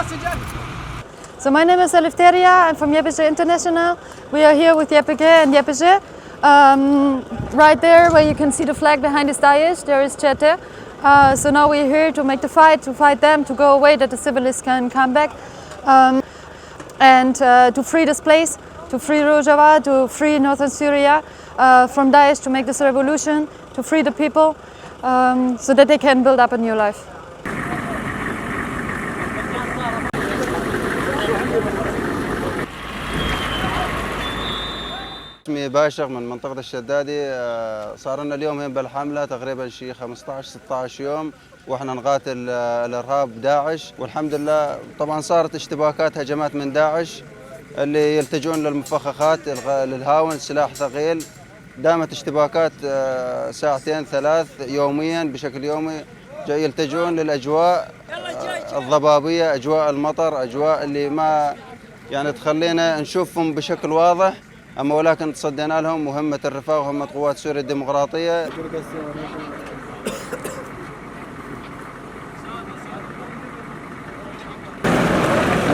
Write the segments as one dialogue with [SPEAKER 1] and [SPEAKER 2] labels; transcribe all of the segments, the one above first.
[SPEAKER 1] So my name is Eleftheria. I'm from YPG International. We are here with YPG and YPG. Right there where you can see the flag behind is Daesh, there is Chete. So now we're here to make the fight, to fight them, to go away, that the civilians can come back. And to free this place, to free Rojava, to free northern Syria from Daesh, to make this revolution, to free the people so that they can build up a new life.
[SPEAKER 2] اسمي باشا من منطقة الشدادي. صار لنا اليوم هنا بالحملة تقريبا شيء 15-16 يوم واحنا نقاتل الارهاب داعش، والحمد لله طبعا صارت اشتباكات هجمات من داعش اللي يلتجون للمفخخات للهاون سلاح ثقيل. دامت اشتباكات ساعتين ثلاث يوميا بشكل يومي، يلتجون للاجواء الضبابية، اجواء المطر، اجواء اللي ما يعني تخلينا نشوفهم بشكل واضح، أما ولكن تصدينا لهم مهمة الرفاق ومهمة قوات سوريا الديمقراطية.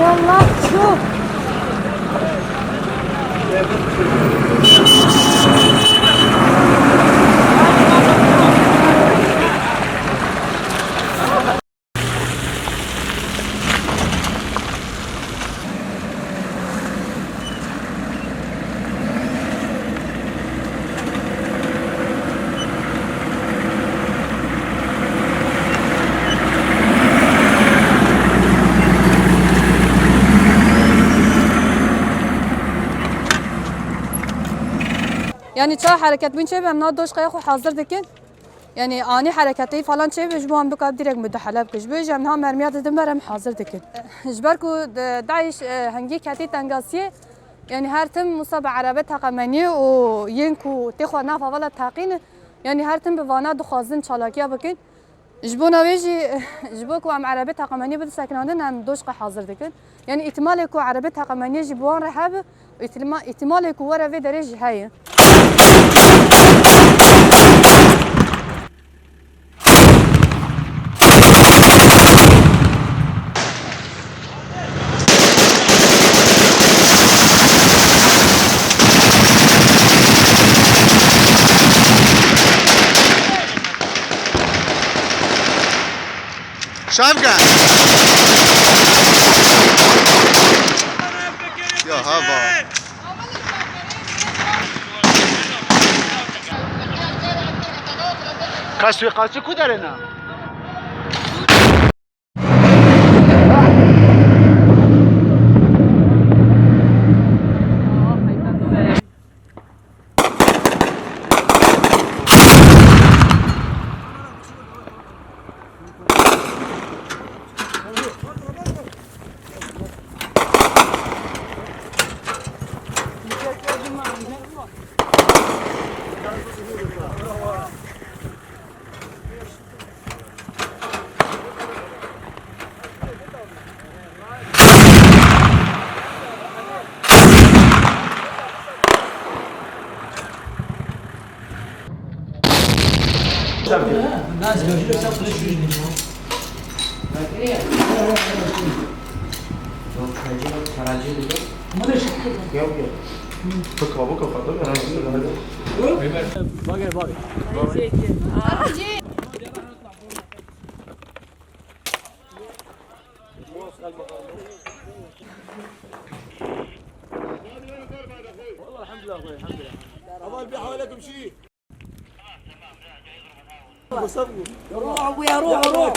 [SPEAKER 1] والله شوف يعني چه حرکت بین چه بهم ناد دوش خو حاضر دکن یعنی آنی حرکتی فلان چه بج بو هم بکاب دیرک متحلب کش بج هم ها مرمیات دم برم حاضر دکن اجبر کو داعش هنگی کتی تنگاسیه يعني هرتم مصاب عربه تقمنی و ينكو تخو نافا ولا تاقين يعني هرتم بوانا دخوازن چالاکیا بکن جبونا ويجي جبوكو ام عربه تقمنی بده سکناندن هم دوش حاضر دکن يعني احتمال کو عربه تقمنی جبوان رحب احتمال کو ورا في درجه هاي
[SPEAKER 3] شافقة يا هذا قاسي كدرنا
[SPEAKER 4] والله الحمد لله اخوي الحمد لله. الله يبيعها لكم شيء. روح ابويا روح.